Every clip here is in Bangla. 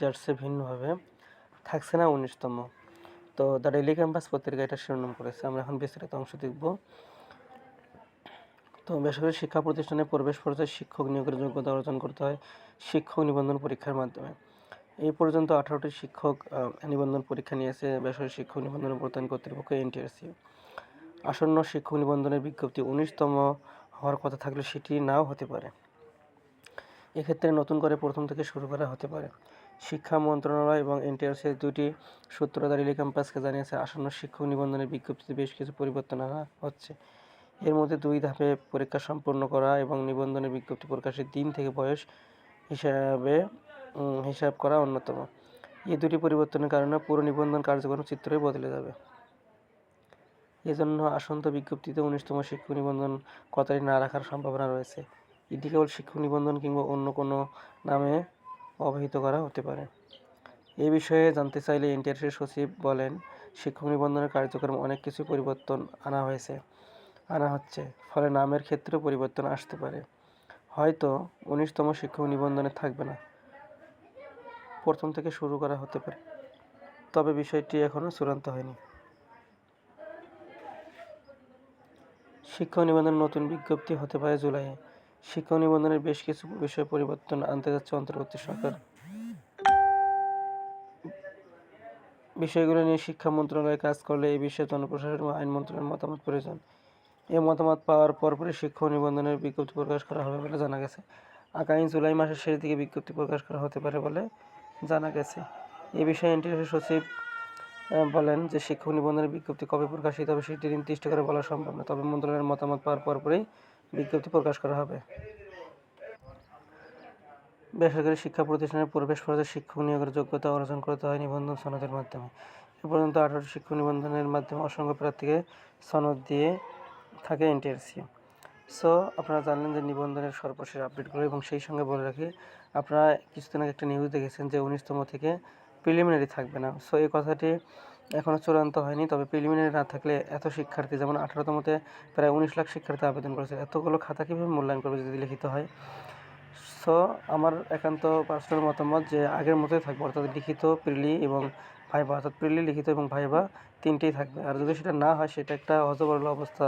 আসছে ভিন্নভাবে, থাকছে না ১৯তম। তো দ্য ডেইলি ক্যাম্পাস পত্রিকা এটা শিরোনাম করেছে। আমরা এখন বিস্তারিত অংশ দেখব। তো বেসরকারি শিক্ষা প্রতিষ্ঠানে প্রবেশ পর্যায়ে শিক্ষক নিয়োগের যোগ্যতা অর্জন করতে হয় শিক্ষক নিবন্ধন পরীক্ষার মাধ্যমে। এই পর্যন্ত 18টি শিক্ষক নিবন্ধন পরীক্ষা নিয়েছে বেসরকারি শিক্ষক নিবন্ধন প্রত্যয়ন কর্তৃপক্ষ এনটিআরসি। আসন্ন শিক্ষক নিবন্ধনের বিজ্ঞপ্তি 19তম হওয়ার কথা থাকলে সেটি নাও হতে পারে। এক্ষেত্রে নতুন করে প্রথম থেকে শুরু করা হতে পারে। শিক্ষা মন্ত্রণালয় এবং এনটিআরসির দুটি সূত্র দ্য ডেইলি ক্যাম্পাসকে জানিয়েছে, আসন্ন শিক্ষক নিবন্ধনের বিজ্ঞপ্তিতে বেশ কিছু পরিবর্তন আনা হচ্ছে। এর মধ্যে 2 ধাপে পরীক্ষা সম্পন্ন করা এবং নিবন্ধনের বিজ্ঞপ্তি প্রকাশের দিন থেকে বয়স হিসাব করা অন্যতম। এই দুটি পরিবর্তনের কারণে পুরো নিবন্ধন কার্যক্রম চিত্রই বদলে যাবে। এজন্য আসন্ন বিজ্ঞপ্তিতে 19তম শিক্ষক নিবন্ধন কথাটি না রাখার সম্ভাবনা রয়েছে। এটি কেবল শিক্ষক নিবন্ধন কিংবা অন্য কোনো নামে অভিহিত করা হতে পারে। এ বিষয়ে জানতে চাইলে এনটিআরসির সচিব বলেন, শিক্ষক নিবন্ধনের কার্যক্রমে অনেক কিছু পরিবর্তন আনা হচ্ছে, ফলে নামের ক্ষেত্রেও পরিবর্তন আসতে পারে। হয়তো 19তম শিক্ষক নিবন্ধনে থাকবে না, প্রথম থেকে শুরু করা হতে পারে, তবে বিষয়টি এখনও চূড়ান্ত হয়নি। শিক্ষক নিবন্ধনের নতুন বিজ্ঞপ্তি হতে পারে জুলাইয়ে। শিক্ষক নিবন্ধনের বেশ কিছু বিষয়ে পরিবর্তন আনতে যাচ্ছে অন্তর্বর্তী সরকার। বিষয়গুলো নিয়ে শিক্ষা মন্ত্রণালয় কাজ করলে এই বিষয়ে জনপ্রশাসন ও আইন মন্ত্রণালয়ের মতামত প্রয়োজন। এই মতামত পাওয়ার পরপরই শিক্ষক নিবন্ধনের বিজ্ঞপ্তি প্রকাশ করা হবে বলে জানা গেছে। আগামী জুলাই মাসের শেষ দিকে বিজ্ঞপ্তি প্রকাশ করা হতে পারে বলে জানা গেছে। এ বিষয়ে এনটিআরসির সচিব বলেন যে, শিক্ষক নিবন্ধনের বিজ্ঞপ্তি কবে প্রকাশিত হবে সেটি নির্দিষ্ট করে বলা সম্ভব না, তবে মন্ত্রণালয়ের মতামত পাওয়ার পরপরই বিজ্ঞপ্তি প্রকাশ করা হবে। বেসরকারি শিক্ষা প্রতিষ্ঠানে প্রবেশ পর্যায়ে শিক্ষক নিয়োগের যোগ্যতা অর্জন করতে হয় নিবন্ধন সনদের মাধ্যমে। এ পর্যন্ত 18টি শিক্ষক নিবন্ধনের মাধ্যমে অসংখ্য প্রার্থীকে সনদ দিয়ে থাকে এনটিআরসি। সো আপনারা জানলেন যে নিবন্ধনের সর্বশেষ আপডেটগুলো, এবং সেই সঙ্গে বলে রাখি, আপনারা কিছুদিন আগে একটা নিউজ দেখেছেন যে 19তম থেকে প্রিলিমিনারি থাকবে না। সো এই কথাটি এখনও চূড়ান্ত হয়নি, তবে প্রিলিমিনারি না থাকলে এত শিক্ষার্থী, যেমন 18তমতে প্রায় 19 লাখ শিক্ষার্থী আবেদন করেছে, এতগুলো খাতা কীভাবে মূল্যায়ন করবে যদি লিখিত হয়। সো আমার একান্ত পার্সোনাল মতামত যে আগের মতোই থাকবে, অর্থাৎ লিখিত, প্রিলি এবং ভাইভা, অর্থাৎ প্রিলি, লিখিত এবং ভাইভা তিনটেই থাকবে। আর যদি সেটা না হয় সেটা একটা হযবরল অবস্থা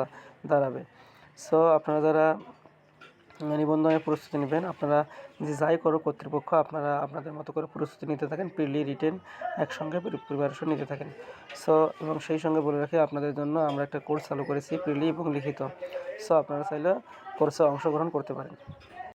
দাঁড়াবে। সো আপনারা যারা নিবন্ধনের প্রস্তুতি নেবেন, আপনারা যে যাই করুক কর্তৃপক্ষ, আপনারা আপনাদের মতো করে প্রস্তুতি নিতে থাকেন, প্রিলি, রিটেন একসঙ্গে প্রিপারেশন নিতে থাকেন। সো এবং সেই সঙ্গে বলে রাখি, আপনাদের জন্য আমরা একটা কোর্স চালু করেছি, প্রিলি এবং লিখিত। সো আপনারা চাইলে কোর্সে অংশগ্রহণ করতে পারেন।